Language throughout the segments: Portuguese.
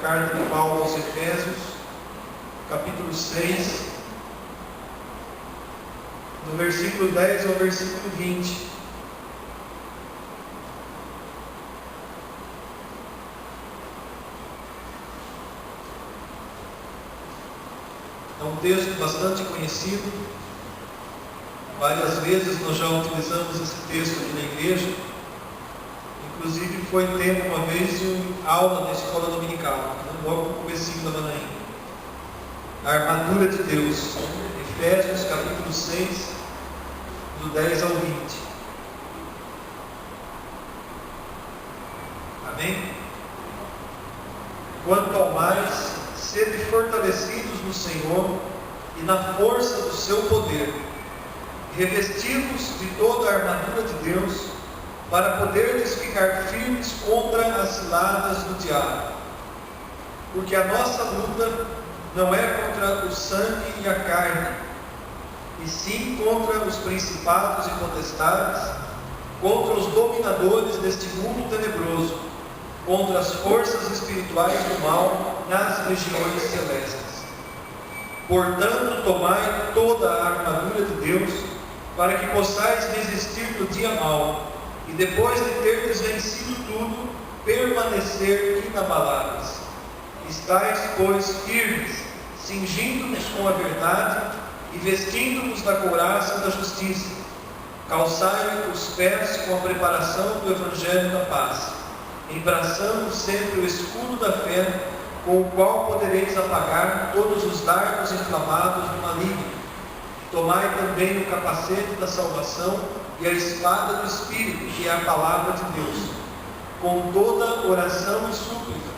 carta de Paulo aos Efésios, capítulo 6, do versículo 10 ao versículo 20. É um texto bastante conhecido. Várias vezes nós já utilizamos esse texto aqui na igreja. Inclusive foi tema uma vez de aula na escola dominical, logo no comecinho da manhã. A armadura de Deus. Efésios capítulo 6, do 10 ao 20. Amém? Quanto ao mais, sede fortalecidos no Senhor e na força do seu poder, revestidos de toda a armadura de Deus, para poderdes ficar firmes contra as ciladas do diabo. Porque a nossa luta não é contra o sangue e a carne, e sim contra os principados e potestades, contra os dominadores deste mundo tenebroso, contra as forças espirituais do mal nas regiões celestes. Portanto, tomai toda a armadura de Deus, para que possais resistir no dia mau, e depois de terdes vencido tudo, permanecer inabaláveis. Estais, pois, firmes, cingindo-nos com a verdade e vestindo-nos da couraça da justiça. Calçai os pés com a preparação do Evangelho da paz, embraçando sempre o escudo da fé, com o qual podereis apagar todos os dardos inflamados do maligno. Tomai também o capacete da salvação e a espada do Espírito, que é a palavra de Deus, com toda oração e súplica,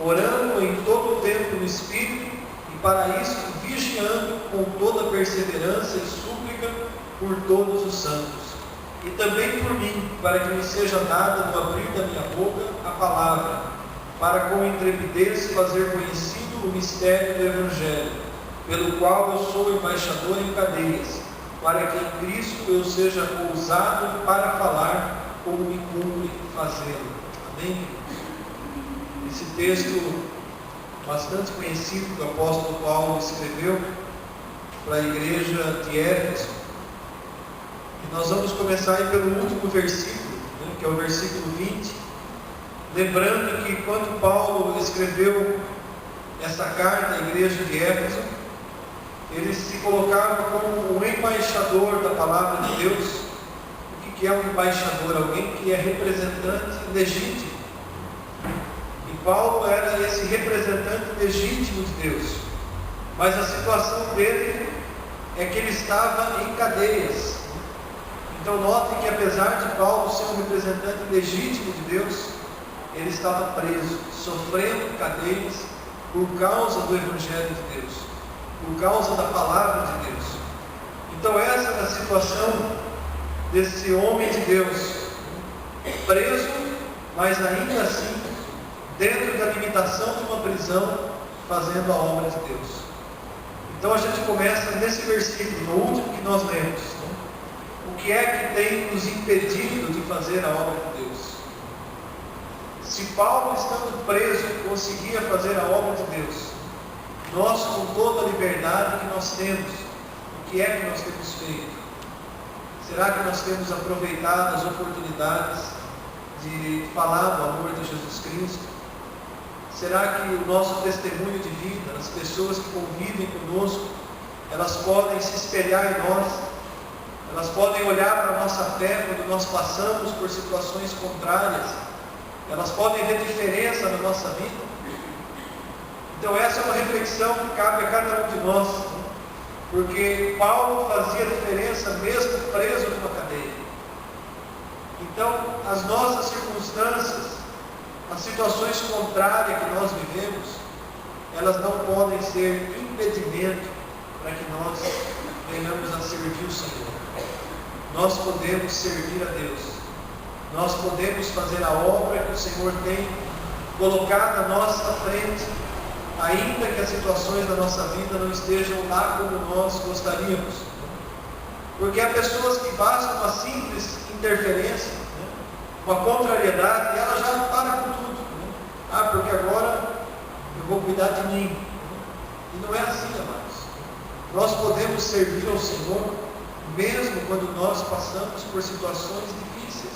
orando em todo o tempo no Espírito, e para isso vigiando com toda perseverança e súplica por todos os santos. E também por mim, para que me seja dada no abrir da minha boca a palavra, para com intrepidez fazer conhecido o mistério do Evangelho, pelo qual eu sou embaixador em cadeias, para que em Cristo eu seja ousado para falar como me cumpre fazê-lo. Amém? Esse texto bastante conhecido que o apóstolo Paulo escreveu para a igreja de Éfeso. E nós vamos começar aí pelo último versículo, que é o versículo 20. Lembrando que quando Paulo escreveu essa carta à igreja de Éfeso, ele se colocava como um embaixador da palavra de Deus. O que é um embaixador? Alguém que é representante legítimo. E Paulo era esse representante legítimo de Deus. Mas a situação dele é que ele estava em cadeias. Então notem que apesar de Paulo ser um representante legítimo de Deus, ele estava preso, sofrendo cadeias por causa do Evangelho de Deus, por causa da palavra de Deus. Então essa é a situação desse homem de Deus, preso, mas ainda assim dentro da limitação de uma prisão, fazendo a obra de Deus. Então a gente começa nesse versículo, no último que nós lemos. O que é que tem nos impedido de fazer a obra de Deus? Se Paulo, estando preso, conseguia fazer a obra de Deus, nós, com toda a liberdade que nós temos, o que é que nós temos feito? Será que nós temos aproveitado as oportunidades de falar do amor de Jesus Cristo? Será que o nosso testemunho de vida, as pessoas que convivem conosco, elas podem se espelhar em nós? Elas podem olhar para a nossa fé quando nós passamos por situações contrárias? Elas podem ver diferença na nossa vida? Então essa é uma reflexão que cabe a cada um de nós, porque Paulo fazia diferença mesmo preso numa cadeia. Então as nossas circunstâncias, as situações contrárias que nós vivemos, elas não podem ser impedimento para que nós venhamos a servir o Senhor. Nós podemos servir a Deus. Nós podemos fazer a obra que o Senhor tem colocado à nossa frente, ainda que as situações da nossa vida não estejam lá como nós gostaríamos. Porque há pessoas que basta uma simples interferência, uma contrariedade, e ela já para com tudo. Porque agora eu vou cuidar de mim. E não é assim, amados. Nós podemos servir ao Senhor mesmo quando nós passamos por situações difíceis.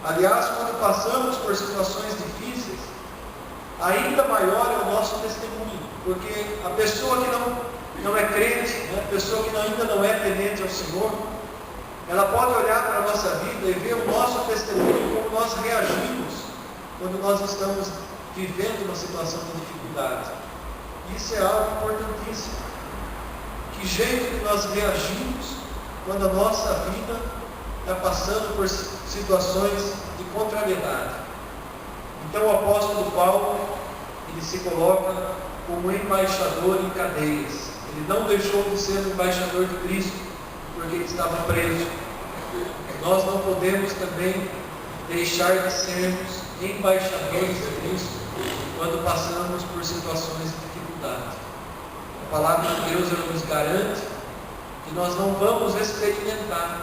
Aliás, quando passamos por situações difíceis, ainda maior é o nosso testemunho, porque a pessoa que não é crente, né, a pessoa que ainda não é temente ao Senhor, ela pode olhar para a nossa vida e ver o nosso testemunho, como nós reagimos quando nós estamos vivendo uma situação de dificuldade. Isso é algo importantíssimo. Que jeito que nós reagimos quando a nossa vida está passando por situações de contrariedade. Então o apóstolo Paulo, ele se coloca como embaixador em cadeias. Ele não deixou de ser um embaixador de Cristo, porque ele estava preso. Nós não podemos também deixar de sermos embaixadores de Cristo quando passamos por situações de dificuldade. A palavra de Deus nos garante que nós não vamos experimentar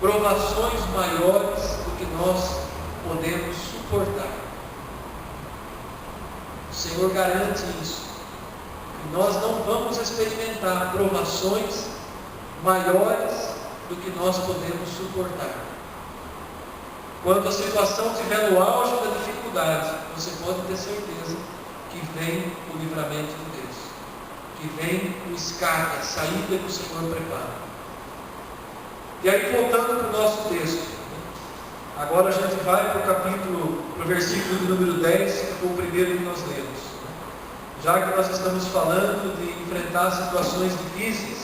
provações maiores do que nós podemos suportar. O Senhor garante isso. Que nós não vamos experimentar provações maiores do que nós podemos suportar. Quando a situação estiver no auge da dificuldade, você pode ter certeza que vem o livramento de Deus, que vem o escape, a saída que o Senhor prepara. E aí, voltando para o nosso texto, agora a gente vai para o versículo de número 10, que foi o primeiro que nós lemos. Já que nós estamos falando de enfrentar situações difíceis,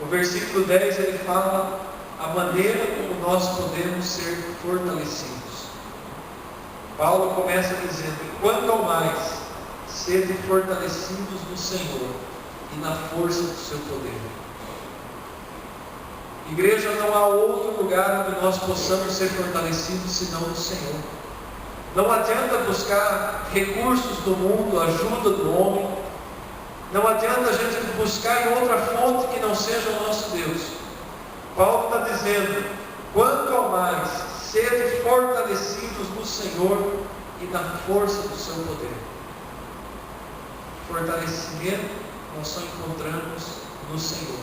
o versículo 10 ele fala a maneira como nós podemos ser fortalecidos. Paulo começa dizendo: quanto ao mais, sede fortalecidos no Senhor e na força do seu poder. Igreja, não há outro lugar onde nós possamos ser fortalecidos senão no Senhor. Não adianta buscar recursos do mundo, ajuda do homem. Não adianta a gente buscar em outra fonte que não seja o nosso Deus. Paulo está dizendo: quanto ao mais, sede fortalecidos no Senhor e na força do seu poder. Fortalecimento nós só encontramos no Senhor.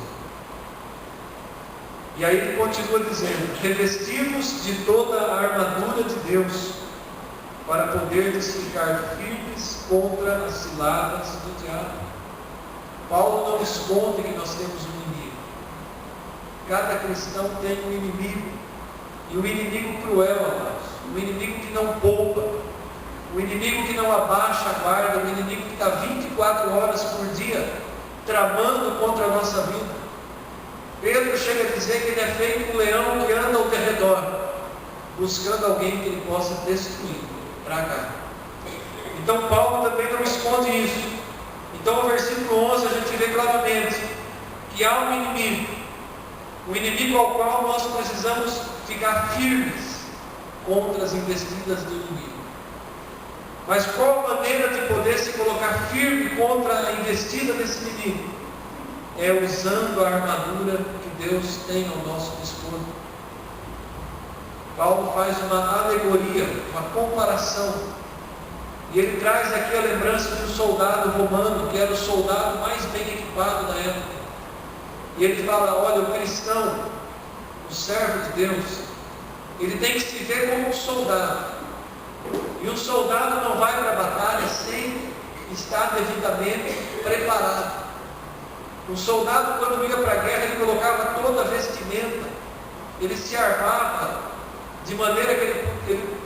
E aí ele continua dizendo: revestimos de toda a armadura de Deus, para podermos ficar firmes contra as ciladas do diabo. Paulo não esconde que nós temos um inimigo. Cada cristão tem um inimigo, e um inimigo cruel, amados, um inimigo que não poupa, um inimigo que não abaixa a guarda, um inimigo que está 24 horas por dia tramando contra a nossa vida. Pedro chega a dizer que ele é feito um leão que anda ao derredor, buscando alguém que ele possa destruir, tragar. Então Paulo também não esconde isso. Então no versículo 11 a gente vê claramente que há um inimigo ao qual nós precisamos ficar firmes contra as investidas do inimigo. Mas qual a maneira de poder se colocar firme contra a investida desse inimigo? É usando a armadura que Deus tem ao nosso dispor. Paulo faz uma alegoria, uma comparação, e ele traz aqui a lembrança de um soldado romano, que era o soldado mais bem equipado da época. E ele fala: olha, o cristão, o servo de Deus, ele tem que se ver como um soldado. E um soldado não vai para a batalha sem estar devidamente preparado. Um soldado, quando ia para a guerra, ele colocava toda a vestimenta, ele se armava de maneira que ele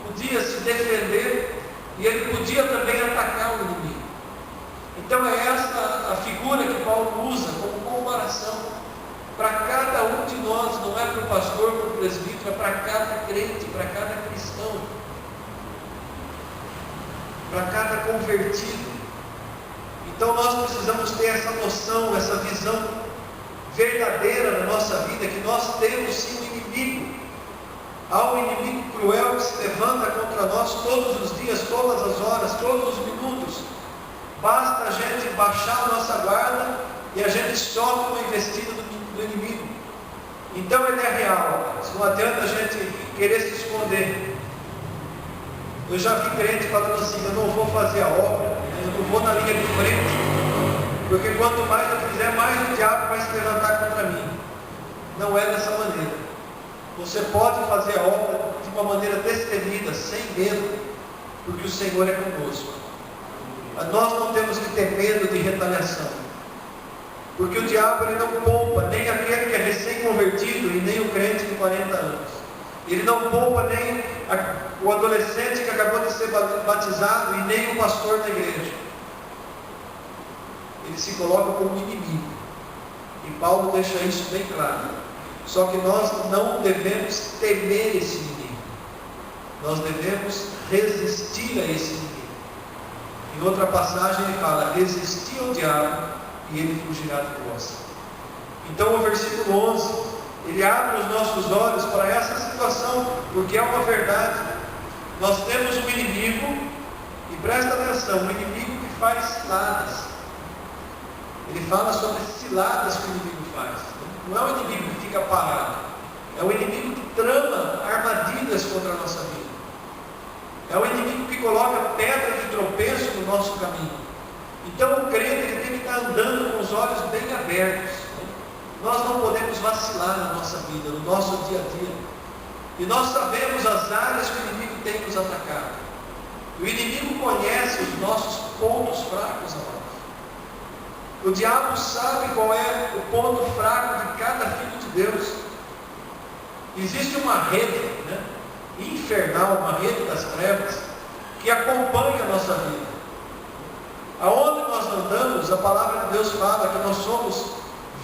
podia se defender e ele podia também atacar o inimigo. Então é essa a figura que Paulo usa como comparação para cada um de nós, não é para o pastor, para o presbítero, é para cada crente, para cada cristão, para cada convertido. Então nós precisamos ter essa noção, essa visão verdadeira na nossa vida, que nós temos sim um inimigo. Há um inimigo cruel que se levanta contra nós todos os dias, todas as horas, todos os minutos. Basta a gente baixar a nossa guarda e a gente sofre uma investida do inimigo. Então ele é real, não adianta a gente querer se esconder. Eu já vi crente falando assim: eu não vou fazer a obra, eu não vou na linha de frente, porque quanto mais eu fizer, mais o diabo vai se levantar contra mim. Não é dessa maneira. Você pode fazer a obra de uma maneira destemida, sem medo, porque o Senhor é conosco. Nós não temos que ter medo de retaliação, porque o diabo ele não poupa nem aquele que é recém-convertido e nem o crente de 40 anos. Ele não poupa nem o adolescente que acabou de ser batizado e nem o pastor da igreja. Ele se coloca como inimigo, e Paulo deixa isso bem claro. Só que nós não devemos temer esse inimigo, nós devemos resistir a esse inimigo. Em outra passagem ele fala: resistir ao diabo e ele fugirá de vós. Então o versículo 11, ele abre os nossos olhos para essa situação, porque é uma verdade. Nós temos um inimigo, e presta atenção, um inimigo que faz ciladas. Ele fala sobre ciladas que o inimigo faz. Não é um inimigo que fica parado, é um inimigo que trama armadilhas contra a nossa vida. É um inimigo que coloca pedra de tropeço no nosso caminho. Então o crente ele tem que estar andando com os olhos bem abertos. Nós não podemos vacilar na nossa vida, no nosso dia a dia. E nós sabemos as áreas que o inimigo tem nos atacado. O inimigo conhece os nossos pontos fracos, amados. O diabo sabe qual é o ponto fraco de cada filho de Deus. Existe uma rede, infernal, uma rede das trevas, que acompanha a nossa vida. Aonde nós andamos, a palavra de Deus fala que nós somos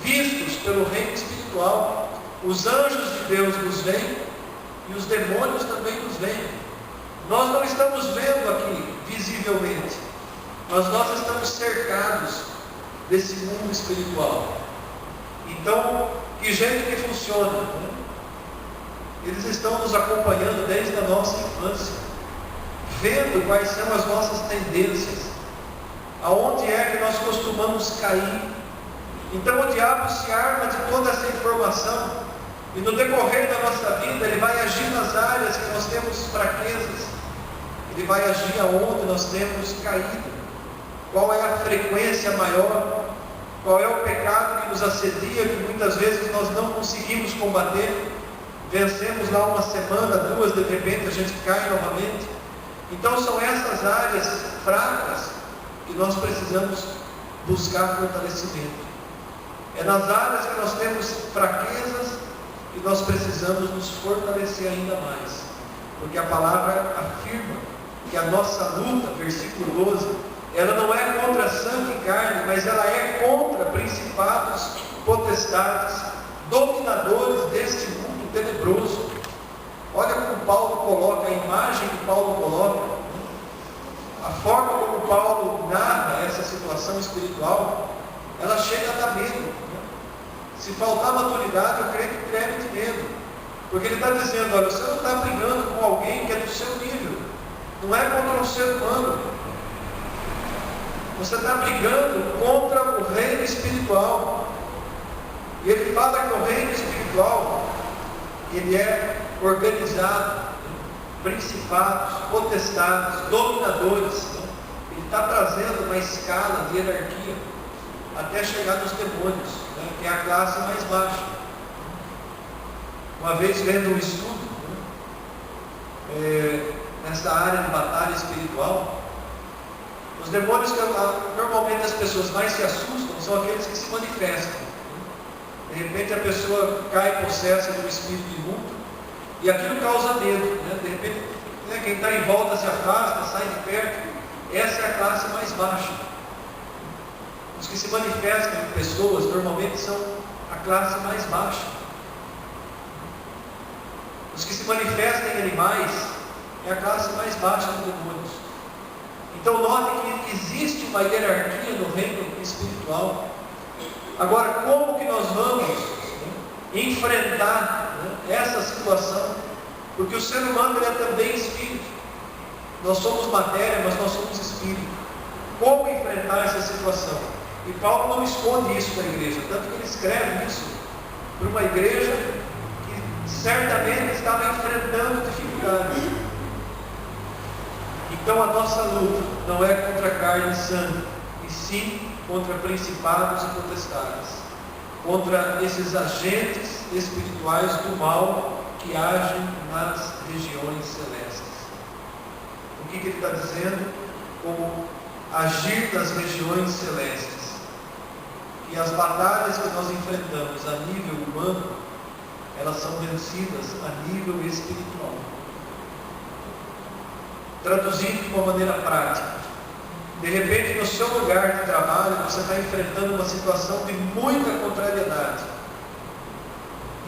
vistos pelo reino espiritual. Os anjos de Deus nos veem e os demônios também nos veem. Nós não estamos vendo aqui visivelmente, mas nós estamos cercados desse mundo espiritual. Então, que jeito que funciona? Eles estão nos acompanhando desde a nossa infância, vendo quais são as nossas tendências, aonde é que nós costumamos cair. Então o diabo se arma de toda essa informação, e no decorrer da nossa vida ele vai agir nas áreas que nós temos fraquezas, ele vai agir aonde nós temos caído. Qual é a frequência maior? Qual é o pecado que nos assedia, que muitas vezes nós não conseguimos combater? Vencemos lá uma semana, duas, de repente a gente cai novamente. Então são essas áreas fracas que nós precisamos buscar fortalecimento. É nas áreas que nós temos fraquezas que nós precisamos nos fortalecer ainda mais. Porque a palavra afirma que a nossa luta, versículo 12, ela não é contra sangue e carne, mas ela é contra principados, potestades, dominadores deste mundo tenebroso. Olha como Paulo coloca, a imagem que Paulo coloca, a forma como Paulo narra essa situação espiritual, ela chega a dar medo. Se faltar maturidade, o crente treme de medo, porque ele está dizendo: olha, você não está brigando com alguém que é do seu nível, não é contra um ser humano, você está brigando contra o reino espiritual. E ele fala que o reino espiritual, ele é organizado, principados, potestades, dominadores. Ele está trazendo uma escala de hierarquia até chegar nos demônios, que é a classe mais baixa. Uma vez lendo um estudo nessa área de batalha espiritual, os demônios que normalmente as pessoas mais se assustam são aqueles que se manifestam. De repente a pessoa cai possessa de um espírito imundo e aquilo causa medo. De repente quem está em volta se afasta, sai de perto. Essa é a classe mais baixa. Os que se manifestam em pessoas normalmente são a classe mais baixa. Os que se manifestam em animais é a classe mais baixa dos demônios. Então notem que existe uma hierarquia no reino espiritual. Agora, como que nós vamos enfrentar essa situação? Porque o ser humano ele é também espírito. Nós somos matéria, mas nós somos espírito. Como enfrentar essa situação? E Paulo não esconde isso da igreja, tanto que ele escreve isso para uma igreja que certamente estava enfrentando dificuldades. Então a nossa luta não é contra carne e sangue, e sim contra principados e potestades, contra esses agentes espirituais do mal que agem nas regiões celestes. O que ele está dizendo? Como agir nas regiões celestes. E as batalhas que nós enfrentamos a nível humano, elas são vencidas a nível espiritual. Traduzindo de uma maneira prática, de repente no seu lugar de trabalho você está enfrentando uma situação de muita contrariedade,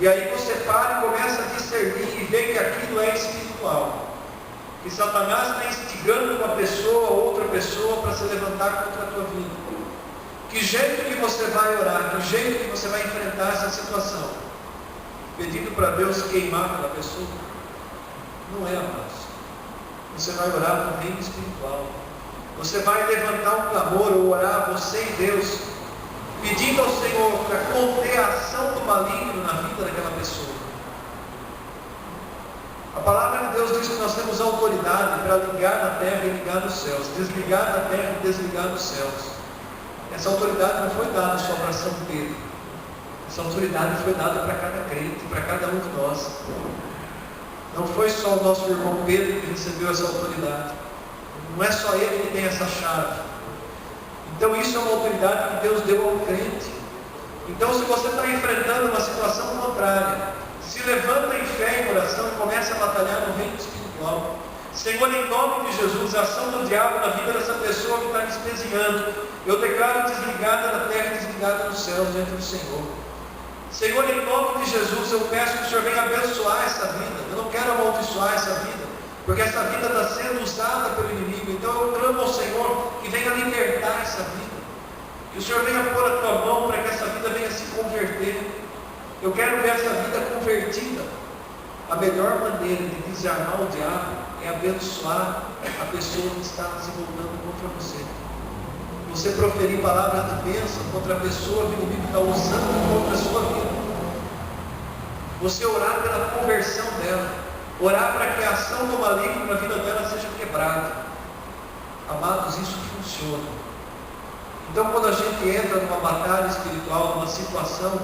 e aí você para e começa a discernir e vê que aquilo é espiritual, que Satanás está instigando uma pessoa ou outra pessoa para se levantar contra a tua vida. Que jeito que você vai orar, que jeito que você vai enfrentar essa situação? Pedindo para Deus queimar aquela pessoa? Não é, amados. Você vai orar para o reino espiritual. Você vai levantar um clamor ou orar, você e Deus, pedindo ao Senhor para conter a ação do maligno na vida daquela pessoa. A palavra de Deus diz que nós temos autoridade para ligar na terra e ligar nos céus, desligar na terra e desligar nos céus. Essa autoridade não foi dada só para São Pedro. Essa autoridade foi dada para cada crente, para cada um de nós. Não foi só o nosso irmão Pedro que recebeu essa autoridade. Não é só ele que tem essa chave. Então isso é uma autoridade que Deus deu ao crente. Então se você está enfrentando uma situação contrária, se levanta em fé e em oração e começa a batalhar no reino espiritual. Senhor, em nome de Jesus, a ação do diabo na vida dessa pessoa que está me espezinhando, eu declaro desligada na terra e desligada nos céus diante do Senhor. Senhor, em nome de Jesus, eu peço que o Senhor venha abençoar essa vida. Eu não quero amaldiçoar essa vida, porque essa vida está sendo usada pelo inimigo. Então eu clamo ao Senhor que venha libertar essa vida, que o Senhor venha pôr a tua mão para que essa vida venha se converter. Eu quero ver essa vida convertida. A melhor maneira de desarmar o diabo é abençoar a pessoa que está se voltando contra você. Você proferir palavras de bênção contra a pessoa que o inimigo está usando contra a sua vida. Você orar pela conversão dela. Orar para que a ação do maligno na vida dela seja quebrada. Amados, isso funciona. Então quando a gente entra numa batalha espiritual, numa situação,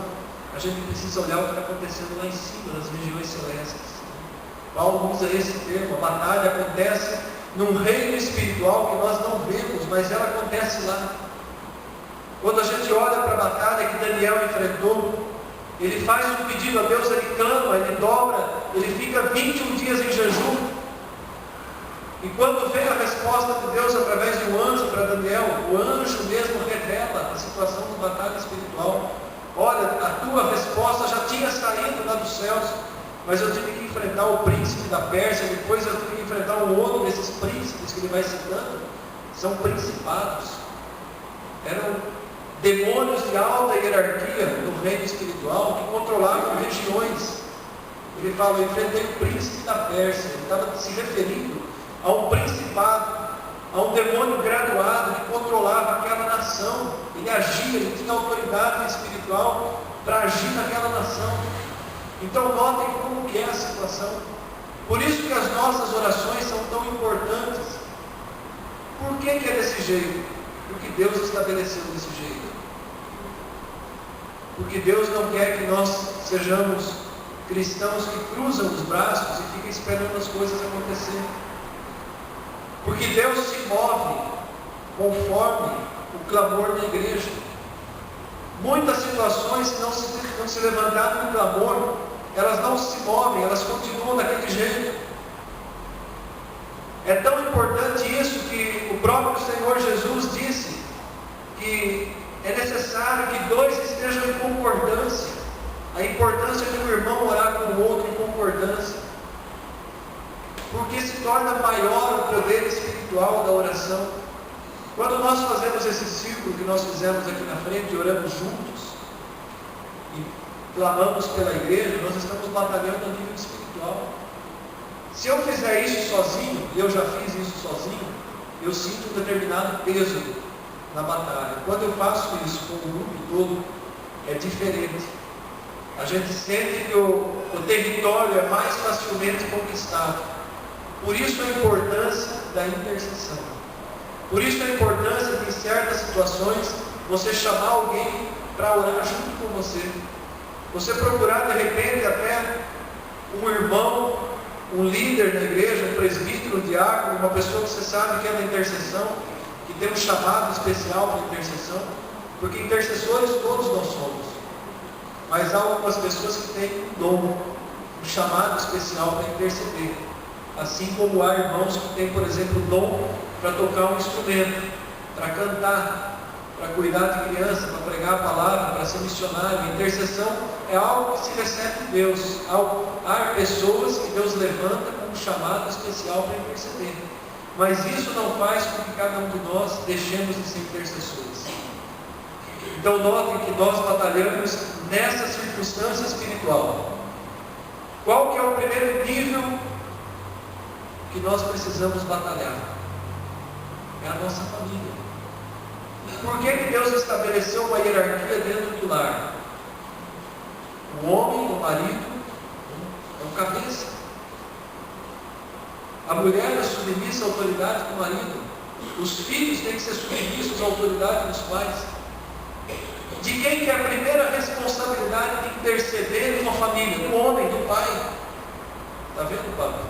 a gente precisa olhar o que está acontecendo lá em cima, nas regiões celestes. Paulo usa esse termo, a batalha acontece num reino espiritual que nós não vemos, mas ela acontece lá. Quando a gente olha para a batalha que Daniel enfrentou, ele faz um pedido a Deus, ele clama, ele dobra, ele fica 21 dias em jejum. E quando vem a resposta de Deus através de um anjo para Daniel, o anjo mesmo revela a situação de batalha espiritual. Olha, a tua resposta já tinha saído lá dos céus, mas eu tive que enfrentar o príncipe da Pérsia, depois eu tive que enfrentar um outro desses príncipes que ele vai citando. São principados, eram demônios de alta hierarquia no reino espiritual que controlavam regiões. Ele fala, eu enfrentei o príncipe da Pérsia. Ele estava se referindo a um principado, a um demônio graduado que controlava aquela nação. Ele agia, ele tinha autoridade espiritual para agir naquela nação. Então notem como que é a situação. Por isso que as nossas orações são tão importantes. Por que é desse jeito? Porque Deus estabeleceu desse jeito. Porque Deus não quer que nós sejamos cristãos que cruzam os braços e ficam esperando as coisas acontecerem. Porque Deus se move conforme o clamor da igreja. Muitas situações que não se levantaram no clamor, elas não se movem, elas continuam daquele jeito. É tão importante isso que o próprio Senhor Jesus disse que é necessário que dois estejam em concordância. A importância de um irmão orar com o outro em concordância. Porque se torna maior o poder espiritual da oração. Quando nós fazemos esse círculo que nós fizemos aqui na frente, oramos juntos e clamamos pela igreja, nós estamos batalhando a nível espiritual. Se eu fizer isso sozinho, e eu já fiz isso sozinho, eu sinto um determinado peso na batalha. Quando eu faço isso com o grupo todo, é diferente. A gente sente que o território é mais facilmente conquistado. Por isso a importância da intercessão. Por isso a importância de, em certas situações, você chamar alguém para orar junto com você. Você procurar, de repente, até um irmão, um líder da igreja, um presbítero, um diácono, uma pessoa que você sabe que é da intercessão, que tem um chamado especial para intercessão, porque intercessores todos nós somos. Mas há algumas pessoas que têm um dom, um chamado especial para interceder. Assim como há irmãos que têm, por exemplo, o dom para tocar um instrumento, para cantar, para cuidar de criança, para pregar a palavra, para ser missionário. A intercessão é algo que se recebe de Deus. Há pessoas que Deus levanta com um chamado especial para interceder. Mas isso não faz com que cada um de nós deixemos de ser intercessores. Então notem que nós batalhamos nessa circunstância espiritual. Qual que é o primeiro nível que nós precisamos batalhar? É a nossa família. Por que Deus estabeleceu uma hierarquia dentro do lar? O homem, o marido, é o cabeça. A mulher é submissa à autoridade do marido. Os filhos têm que ser submissos à autoridade dos pais. De quem que é a primeira responsabilidade de interceder em uma família? Do homem, do pai. Está vendo, Pablo?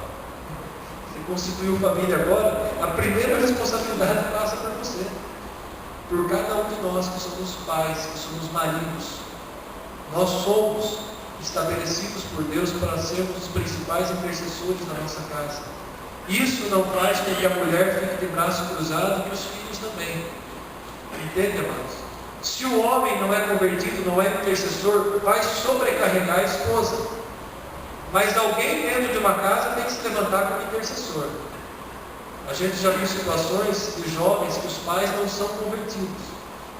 Você constituiu família agora, a primeira responsabilidade passa por você. Por cada um de nós que somos pais, que somos maridos. Nós somos estabelecidos por Deus para sermos os principais intercessores da nossa casa. Isso não faz com que a mulher fique de braço cruzado e os filhos também. Entende, amados? Se o homem não é convertido, não é intercessor, vai sobrecarregar a esposa. Mas alguém dentro de uma casa tem que se levantar como intercessor. A gente já viu situações de jovens que os pais não são convertidos.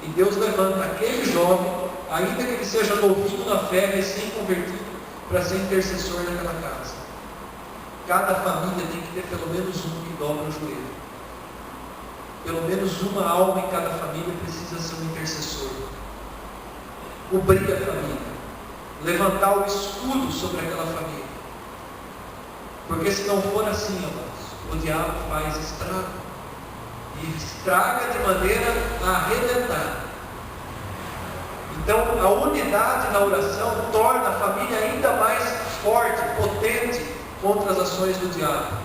E Deus levanta aquele jovem, ainda que ele seja novinho na fé, recém-convertido, para ser intercessor naquela casa. Cada família tem que ter pelo menos um que dobra o joelho. Pelo menos uma alma em cada família precisa ser um intercessor. Cobrir a família. Levantar o escudo sobre aquela família. Porque se não for assim, amados, o diabo faz estrago. E estraga de maneira a arrebentar. Então, a unidade na oração torna a família ainda mais forte, potente contra as ações do diabo.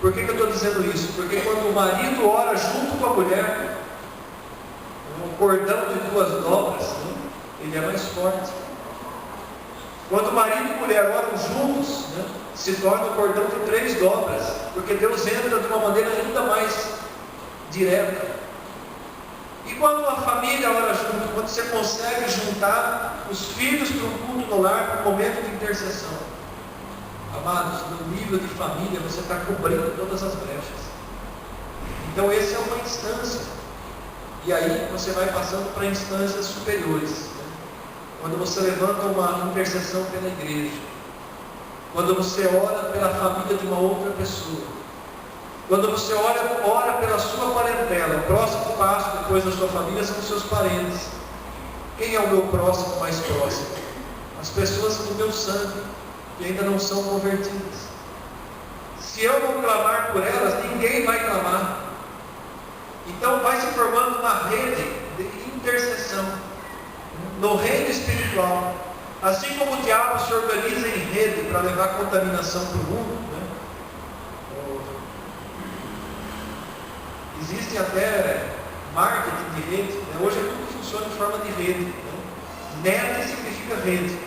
Por que eu estou dizendo isso? Porque quando o marido ora junto com a mulher, um cordão de duas dobras, ele é mais forte. Quando o marido e a mulher oram juntos, se torna um cordão de 3 dobras, porque Deus entra de uma maneira ainda mais direta. E quando uma família ora junto, quando você consegue juntar os filhos para um culto no lar, para um momento de intercessão, amados, no nível de família você está cobrindo todas as brechas. Então essa é uma instância. E aí você vai passando para instâncias superiores. Quando você levanta uma intercessão pela igreja. Quando você ora pela família de uma outra pessoa. Quando você ora pela sua parentela. O próximo passo depois da sua família são os seus parentes. Quem é o meu próximo mais próximo? As pessoas do meu sangue, que ainda não são convertidas. Se eu não clamar por elas, ninguém vai clamar. Então vai se formando uma rede de intercessão no reino espiritual. Assim como o diabo se organiza em rede para levar contaminação para o mundo, Existem até marketing de rede, Hoje tudo funciona de forma de rede. Net significa rede.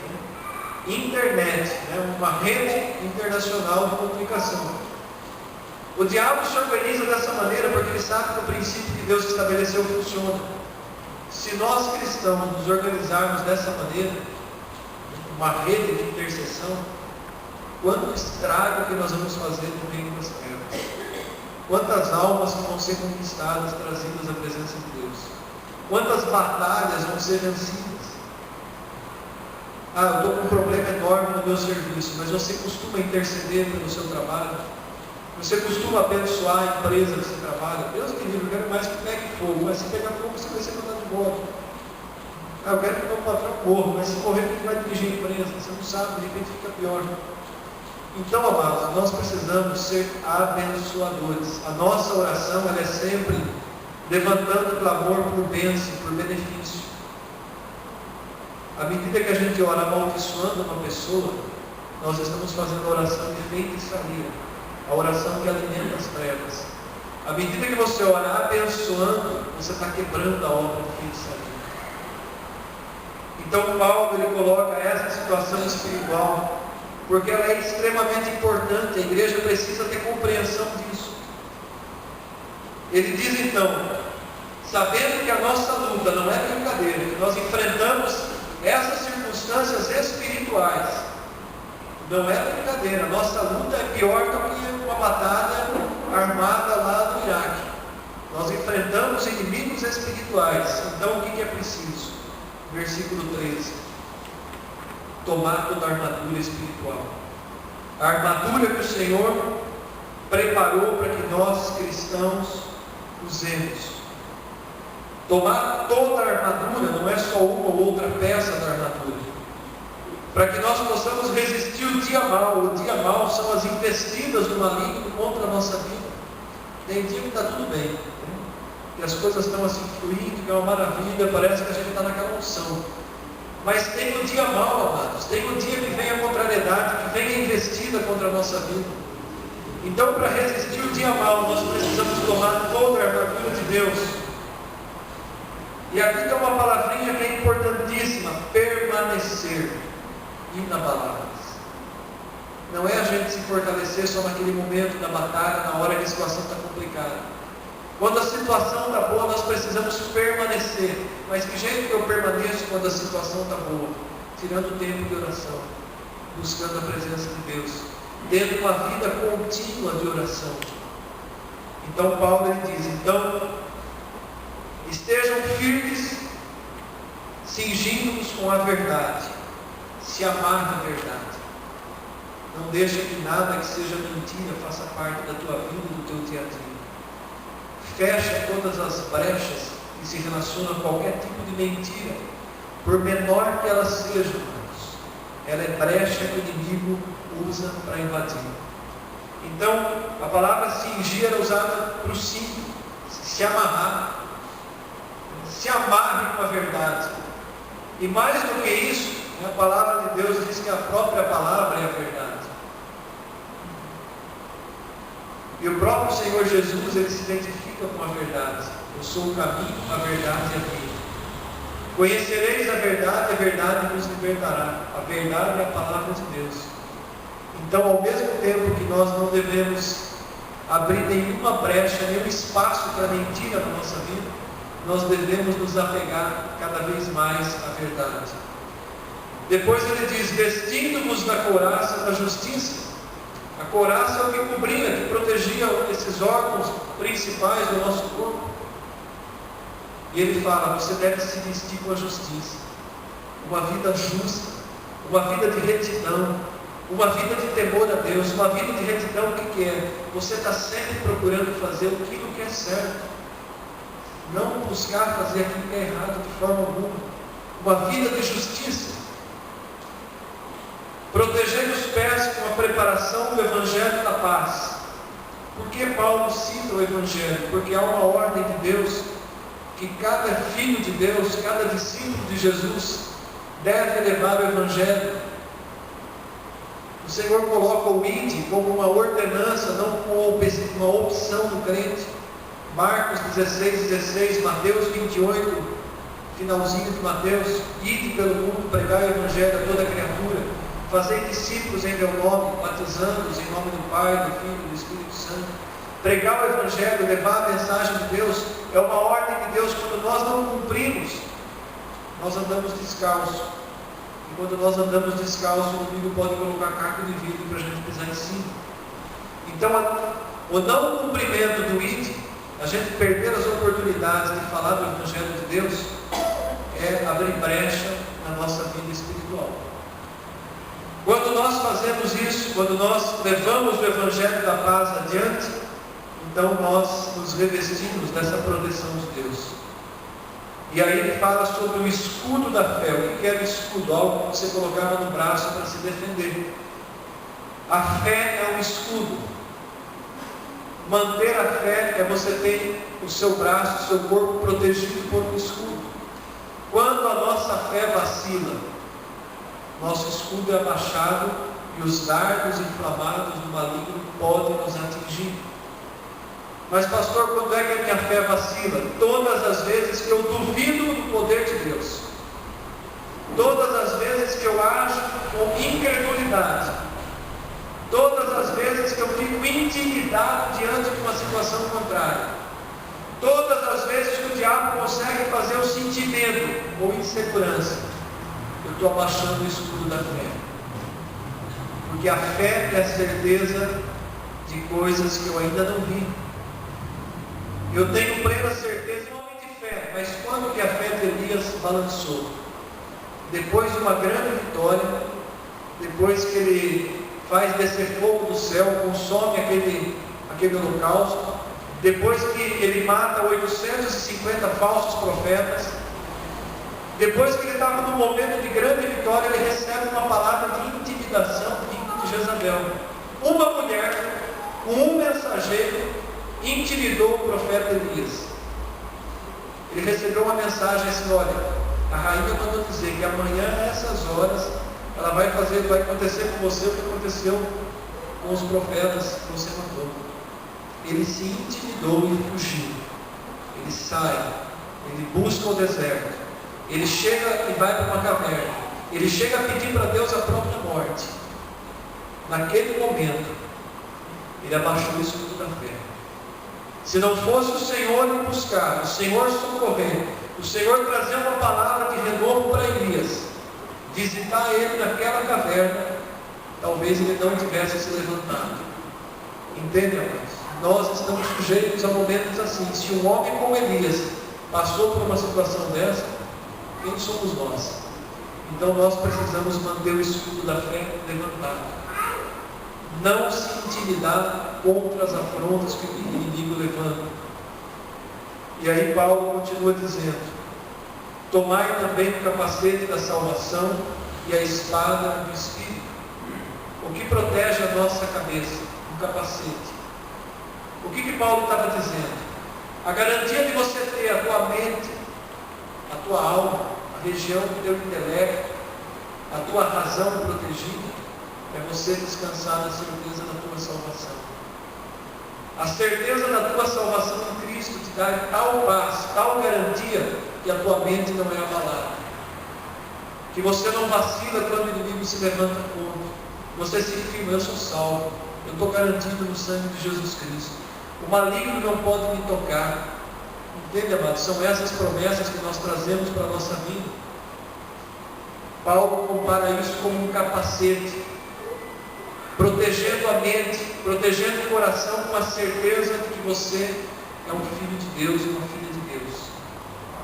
Internet, uma rede internacional de comunicação. O diabo se organiza dessa maneira porque ele sabe que o princípio que Deus estabeleceu funciona. Se nós cristãos nos organizarmos dessa maneira, uma rede de intercessão, quanto estrago que nós vamos fazer no reino das terras. Quantas almas vão ser conquistadas, trazidas à presença de Deus. Quantas batalhas vão ser vencidas. Eu estou com um problema enorme no meu serviço, mas você costuma interceder pelo seu trabalho? Você costuma abençoar a empresa que você trabalha? Deus me livre, eu quero mais que pegue fogo, mas se pegar fogo você vai ser mandado de volta. Eu quero que o meu patrão morra, mas se morrer quem vai dirigir a empresa? Você não sabe, de repente fica pior. Então, amados, nós precisamos ser abençoadores. A nossa oração ela é sempre levantando clamor por bênção, por benefício. À medida que a gente ora amaldiçoando uma pessoa, nós estamos fazendo a oração de feitiçaria, a oração que alimenta as trevas. À medida que você ora abençoando, você está quebrando a obra de feitiçaria. Então Paulo ele coloca essa situação espiritual, porque ela é extremamente importante, a igreja precisa ter compreensão disso. Ele diz então, sabendo que a nossa luta não é brincadeira, que nós enfrentamos essas circunstâncias espirituais, não é brincadeira, a nossa luta é pior do que uma batalha armada lá no Iraque. Nós enfrentamos inimigos espirituais. Então o que é preciso? Versículo 13: tomar toda a armadura espiritual, a armadura que o Senhor preparou para que nós cristãos usemos. Tomar toda a armadura, não é só uma ou outra peça da armadura, para que nós possamos resistir o dia mau. O dia mau são as investidas do maligno contra a nossa vida. Tem dia que está tudo bem, que as coisas estão assim fluindo, que é uma maravilha, parece que a gente está naquela unção. Mas tem o dia mau, amados, tem o dia que vem a contrariedade, que vem a investida contra a nossa vida. Então, para resistir o dia mau, nós precisamos tomar toda a armadura de Deus. E aqui tem uma palavrinha que é importantíssima: permanecer, inabaláveis. Não é a gente se fortalecer só naquele momento da batalha, na hora que a situação está complicada. Quando a situação está boa, nós precisamos permanecer. Mas que jeito que eu permaneço quando a situação está boa? Tirando tempo de oração, buscando a presença de Deus, tendo uma vida contínua de oração. Então Paulo ele diz, então, estejam firmes, cingindo-nos com a verdade, se amarre a verdade. Não deixe que nada que seja mentira faça parte da tua vida e do teu dia a dia. Fecha todas as brechas que se relacionam a qualquer tipo de mentira, por menor que ela seja, irmãos. Ela é brecha que o inimigo usa para invadir. Então, a palavra cingir era usada para o cinto, se amarrar. Se amarre com a verdade. E mais do que isso, a palavra de Deus diz que a própria palavra é a verdade. E o próprio Senhor Jesus, ele se identifica com a verdade. Eu sou o caminho, a verdade e a vida. Conhecereis a verdade vos libertará. A verdade é a palavra de Deus. Então, ao mesmo tempo que nós não devemos abrir nenhuma brecha, nenhum espaço para mentira na nossa vida, nós devemos nos apegar cada vez mais à verdade. Depois ele diz, vestindo-vos da couraça da justiça. A couraça é o que cobria, que protegia esses órgãos principais do nosso corpo. E ele fala, você deve se vestir com a justiça. Uma vida justa, uma vida de retidão, uma vida de temor a Deus, uma vida de retidão. O que é? Você está sempre procurando fazer aquilo que é certo. Não buscar fazer aquilo que é errado de forma alguma. Uma vida de justiça. Proteger os pés com a preparação do Evangelho da paz. Por que Paulo cita o Evangelho? Porque há uma ordem de Deus, que cada filho de Deus, cada discípulo de Jesus, deve levar o Evangelho. O Senhor coloca o ide como uma ordenança, não como uma opção do crente. Marcos 16:16, Mateus 28, finalzinho de Mateus, ide pelo mundo, pregai o Evangelho a toda criatura. Fazei discípulos em meu nome, batizando-os em nome do Pai, do Filho e do Espírito Santo. Pregar o Evangelho, levar a mensagem de Deus, é uma ordem de Deus. Quando nós não cumprimos, nós andamos descalços. E quando nós andamos descalços, o inimigo pode colocar caco de vidro para a gente pisar em cima. Então, o não cumprimento do ID, a gente perder as oportunidades de falar do Evangelho de Deus, é abrir brecha na nossa vida espiritual. Quando nós fazemos isso, quando nós levamos o Evangelho da paz adiante, então nós nos revestimos dessa proteção de Deus. E aí ele fala sobre o escudo da fé. O que era o escudo? Algo que você colocava no braço para se defender. A fé é um escudo. Manter a fé é você ter o seu braço, o seu corpo protegido por um escudo. Quando a nossa fé vacila, nosso escudo é abaixado e os dardos inflamados do maligno podem nos atingir. Mas pastor, quando é que a minha fé vacila? Todas as vezes que eu duvido do poder de Deus. Todas as vezes que eu ajo com incredulidade. Todas as vezes que eu fico intimidado diante de uma situação contrária. Todas as vezes que o diabo consegue fazer eu sentir medo ou insegurança, eu estou abaixando o escudo da fé. Porque a fé é a certeza de coisas que eu ainda não vi. Eu tenho plena certeza, um homem de fé, mas quando que a fé de Elias balançou? Depois de uma grande vitória, depois que ele faz descer fogo do céu, consome aquele holocausto, depois que ele mata 850 falsos profetas, depois que ele estava num momento de grande vitória, ele recebe uma palavra de intimidação de Jezabel. Uma mulher, um mensageiro, intimidou o profeta Elias. Ele recebeu uma mensagem assim: olha, a rainha mandou dizer que amanhã, nessas horas, ela vai acontecer com você o que aconteceu com os profetas que você matou. Ele se intimidou e fugiu. Ele sai, ele busca o deserto, ele chega e vai para uma caverna, ele chega a pedir para Deus a própria morte. Naquele momento, ele abaixou o escudo da fé. Se não fosse o Senhor lhe buscar, o Senhor socorrer, o Senhor trazer uma palavra de renovo para Elias, visitar ele naquela caverna, talvez ele não tivesse se levantado. Entende, amados? Nós estamos sujeitos a momentos assim. Se um homem como Elias passou por uma situação dessa, quem somos nós? Então nós precisamos manter o escudo da fé levantado. Não se intimidar contra as afrontas que o inimigo levanta. E aí Paulo continua dizendo: tomai também o capacete da salvação e a espada do Espírito. O que protege a nossa cabeça? O capacete. O que Paulo estava dizendo? A garantia de você ter a tua mente, a tua alma, a região do teu intelecto, a tua razão protegida, é você descansar na certeza da tua salvação. A certeza da tua salvação em Cristo te dá tal paz, tal garantia, que a tua mente não é abalada. Que você não vacila quando o inimigo se levanta contra. Você se firma: eu sou salvo, eu estou garantido no sangue de Jesus Cristo. O maligno não pode me tocar. Entende, amados? São essas promessas que nós trazemos para a nossa vida. Paulo compara isso como um capacete, protegendo a mente, protegendo o coração com a certeza de que você é um filho de Deus e uma filha de Deus.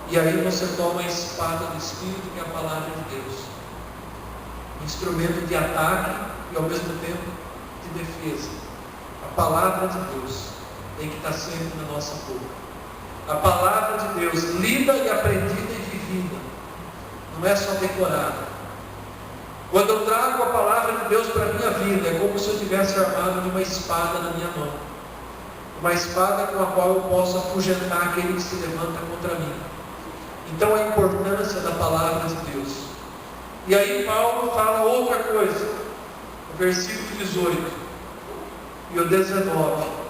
E aí você toma a espada do Espírito, que é a palavra de Deus, instrumento de ataque e ao mesmo tempo de defesa. A palavra de Deus tem que estar sempre na nossa boca. A palavra de Deus, lida e aprendida e vivida, não é só decorada. Quando eu trago a palavra de Deus para a minha vida, é como se eu tivesse armado de uma espada na minha mão. Uma espada com a qual eu posso afugentar aquele que se levanta contra mim. Então a importância da palavra de Deus. E aí Paulo fala outra coisa, no versículo 18 e o 19.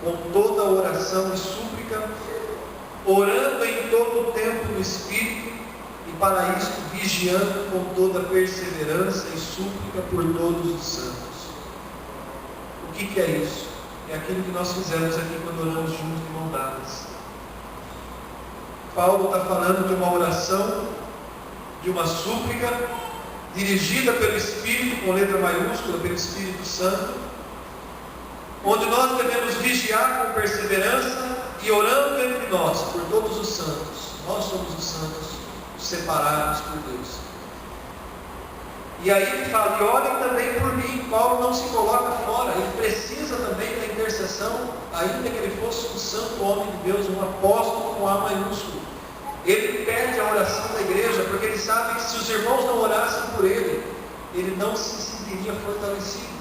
Com toda oração e súplica, orando em todo o tempo no Espírito, e para isto vigiando com toda perseverança e súplica por todos os santos. O que é isso? É aquilo que nós fizemos aqui quando oramos juntos de mãos dadas. Paulo está falando de uma oração, de uma súplica, dirigida pelo Espírito, com letra maiúscula, pelo Espírito Santo, onde nós devemos vigiar com perseverança e orando entre nós, por todos os santos. Nós somos os santos, separados por Deus. E aí ele fala: e orem também por mim. Paulo não se coloca fora, ele precisa também da intercessão, ainda que ele fosse um santo homem de Deus, um apóstolo com A maiúsculo. Ele pede a oração da igreja, porque ele sabe que se os irmãos não orassem por ele, ele não se sentiria fortalecido.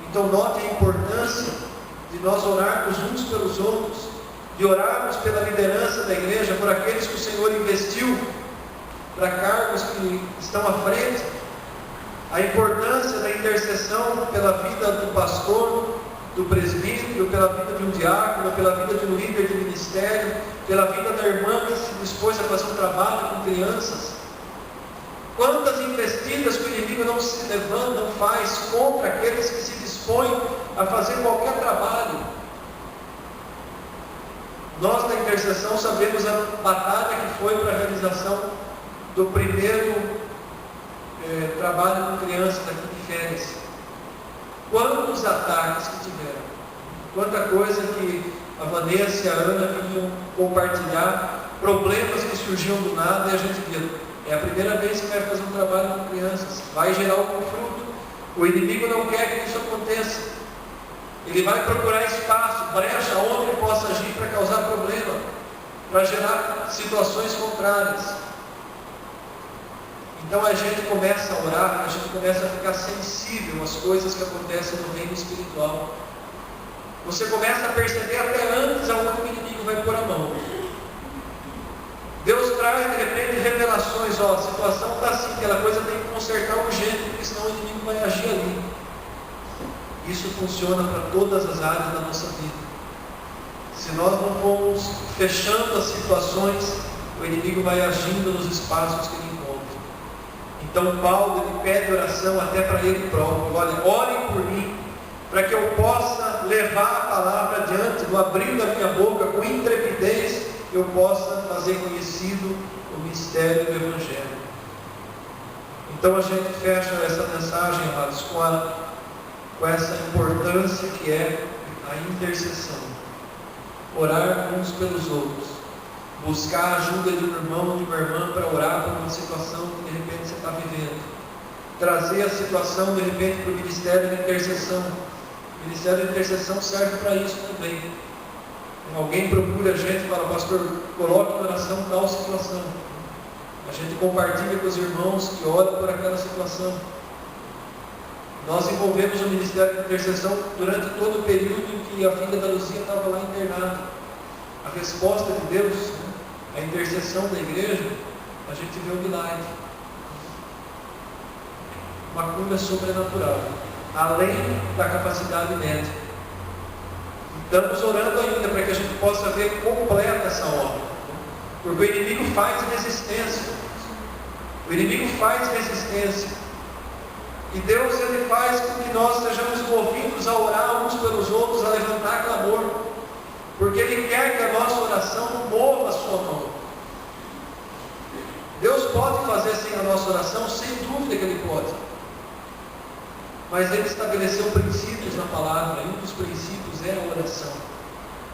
Então note a importância de nós orarmos uns pelos outros, de orarmos pela liderança da igreja, por aqueles que o Senhor investiu para cargos que estão à frente. A importância da intercessão pela vida do pastor, do presbítero, pela vida de um diácono, pela vida de um líder de ministério, pela vida da irmã que se dispôs a fazer um trabalho com crianças. Quantas investidas que o inimigo não se levanta, não faz contra aqueles que se dispõem a fazer qualquer trabalho. Nós da intercessão sabemos a batalha que foi para a realização do primeiro trabalho com crianças daqui de Férias. Quantos ataques que tiveram, quanta coisa que a Vanessa e a Ana vinham compartilhar, problemas que surgiam do nada, e a gente via, é a primeira vez que vai fazer um trabalho com crianças, vai gerar algum fruto. O inimigo não quer que isso aconteça, ele vai procurar espaço, brecha onde ele possa agir para causar problema, para gerar situações contrárias. Então a gente começa a orar, a gente começa a ficar sensível às coisas que acontecem no reino espiritual. Você começa a perceber até antes aonde o inimigo vai pôr a mão. Deus traz de repente revelações, a situação está assim, aquela coisa tem que consertar urgente, porque senão o inimigo vai agir ali. Isso funciona para todas as áreas da nossa vida. Se nós não formos fechando as situações, o inimigo vai agindo nos espaços que ele encontra. Então Paulo ele pede oração até para ele próprio. Olha, orem por mim, para que eu possa levar a palavra adiante, no abrir da minha boca, com intrepidez, eu possa fazer conhecido o mistério do Evangelho. Então a gente fecha essa mensagem, amados, com essa importância que é a intercessão. Orar uns pelos outros. Buscar a ajuda de um irmão ou de uma irmã para orar por uma situação que de repente você está vivendo. Trazer a situação de repente para o ministério de intercessão. O ministério de intercessão serve para isso também. Alguém procura a gente e fala, pastor, coloque em oração tal situação. A gente compartilha com os irmãos que oram por aquela situação. Nós envolvemos o ministério de intercessão durante todo o período em que a filha da Luzia estava lá internada. A resposta de Deus, a intercessão da igreja, a gente vê um milagre. Uma cura sobrenatural, além da capacidade médica. Estamos orando ainda para que a gente possa ver completa essa obra. Porque o inimigo faz resistência. O inimigo faz resistência. E Deus ele faz com que nós sejamos movidos a orar uns pelos outros, a levantar clamor. Porque Ele quer que a nossa oração mova a sua mão. Deus pode fazer sem a nossa oração, sem dúvida que Ele pode. Mas Ele estabeleceu princípios na palavra, e um dos princípios é a oração.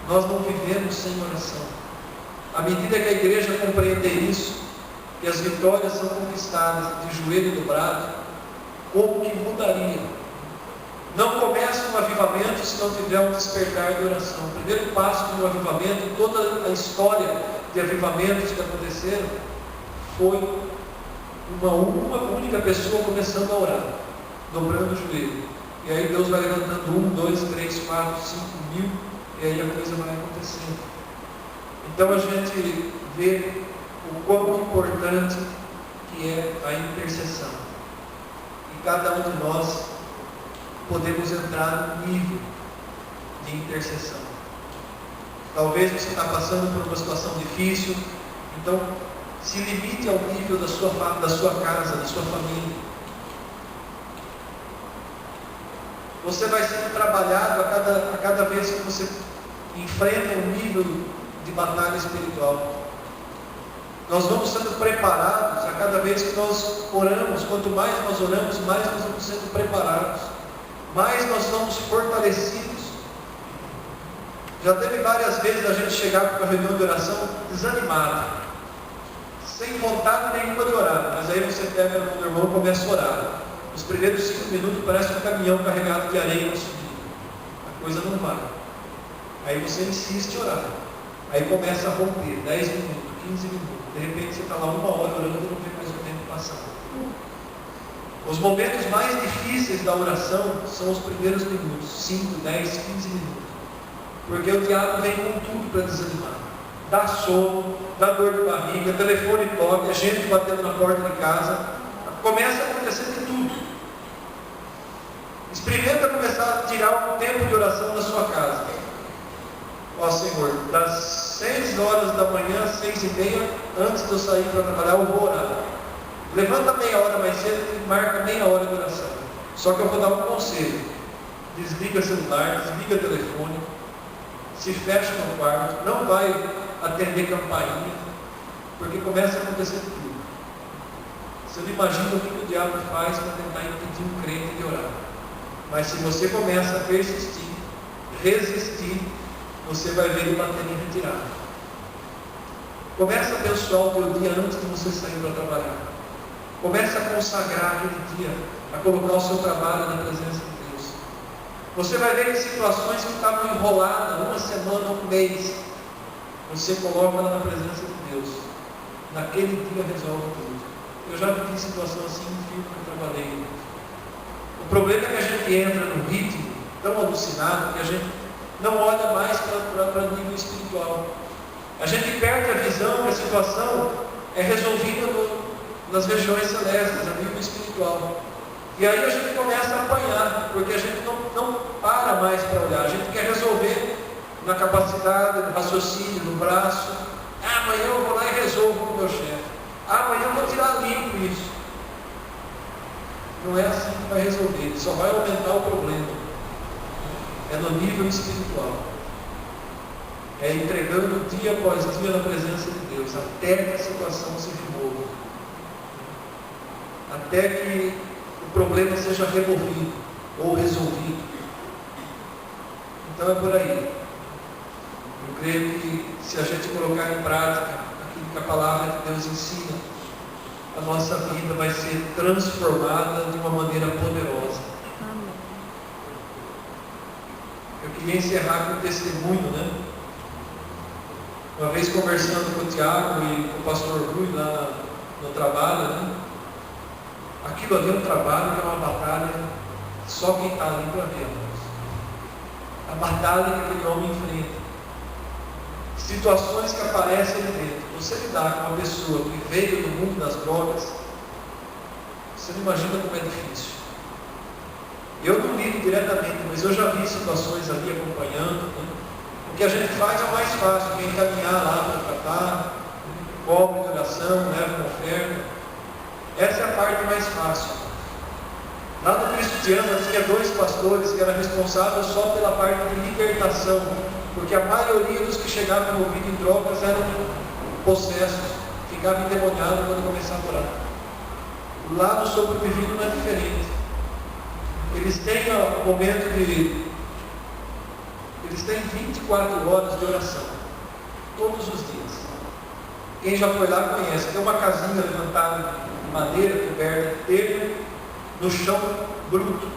Nós não vivemos sem oração. À medida que a igreja compreender isso, que as vitórias são conquistadas de joelho dobrado, como que mudaria? Não começa um avivamento se não tiver um despertar de oração. O primeiro passo de um avivamento, em toda a história de avivamentos que aconteceram, foi uma única pessoa começando a orar, dobrando o joelho. E aí Deus vai levantando 1, 2, 3, 4, 5 mil, e aí a coisa vai acontecendo. Então a gente vê o quão importante que é a intercessão. E cada um de nós podemos entrar no nível de intercessão. Talvez você está passando por uma situação difícil, então se limite ao nível da sua casa, da sua família. Você vai sendo trabalhado a cada vez que você enfrenta um nível de batalha espiritual. Nós vamos sendo preparados a cada vez que nós oramos. Quanto mais nós oramos, mais nós vamos sendo preparados, mais nós somos fortalecidos. Já teve várias vezes a gente chegar para a reunião de oração desanimado, sem vontade nenhuma de orar, mas aí você pega a mão do irmão e começa a orar. Os primeiros 5 minutos parece um caminhão carregado de areia na subida. A coisa não vai. Aí você insiste em orar. Aí começa a romper, 10 minutos, 15 minutos. De repente você está lá 1 hora orando e não vê mais o tempo passar. Os momentos mais difíceis da oração são os primeiros minutos, 5, 10, 15 minutos. Porque o diabo vem com tudo para desanimar. Dá sono, dá dor de barriga, telefone toca, a gente batendo na porta de casa. Começa a acontecer de tudo. Experimenta começar a tirar um tempo de oração da sua casa. Ó Senhor, das 6 horas da manhã, 6h30, antes de eu sair para trabalhar, eu vou orar. Levanta meia hora mais cedo e marca meia hora de oração. Só que eu vou dar um conselho. Desliga o celular, desliga o telefone, se fecha no quarto, não vai atender campainha, porque começa a acontecer tudo. Você não imagina o que o diabo faz para tentar impedir um crente de orar. Mas se você começa a persistir, resistir, você vai ver ele batendo em retirada. Começa a abençoar o teu dia antes de você sair para trabalhar. Começa a consagrar aquele dia, a colocar o seu trabalho na presença de Deus. Você vai ver em situações que estavam enroladas, uma semana, um mês, você coloca ela na presença de Deus. Naquele dia resolve tudo. Eu já vivi situação assim no filme que eu trabalhei. O problema é que a gente entra num ritmo tão alucinado que a gente não olha mais para o nível espiritual. A gente perde a visão que a situação é resolvida nas regiões celestes, a nível espiritual. E aí a gente começa a apanhar, porque a gente não para mais para olhar. A gente quer resolver na capacidade, no raciocínio, no braço. Amanhã eu vou lá e resolvo com o meu chefe. Amanhã eu vou tirar limpo isso. Não é assim que vai resolver, só vai aumentar o problema. É no nível espiritual. É entregando dia após dia na presença de Deus, até que a situação se remova. Até que o problema seja removido ou resolvido. Então é por aí. Eu creio que se a gente colocar em prática aquilo que a palavra de Deus ensina, a nossa vida vai ser transformada de uma maneira poderosa. Eu queria encerrar com um testemunho, né? Uma vez conversando com o Tiago e com o pastor Rui lá no trabalho, né? Aquilo ali é um trabalho que é uma batalha, só quem está ali para ver, irmãos. A batalha que aquele homem enfrenta. Situações que aparecem ali dentro. Você lidar com uma pessoa que veio do mundo das drogas, você não imagina como é difícil. Eu não lido diretamente, mas eu já vi situações ali acompanhando. Né? O que a gente faz é o mais fácil, que é encaminhar lá para tratar, cobre de oração, leva uma oferta. Essa é a parte mais fácil. Lá no Cristiano, tinha 2 pastores que eram responsáveis só pela parte de libertação, porque a maioria dos que chegavam envolvidos em drogas eram possessos, ficavam endemoniados quando começavam a orar. Lá no sobrevivido não é diferente. Eles têm o momento de... Eles têm 24 horas de oração, todos os dias. Quem já foi lá conhece. Tem uma casinha levantada de madeira, coberta de telha, no chão bruto.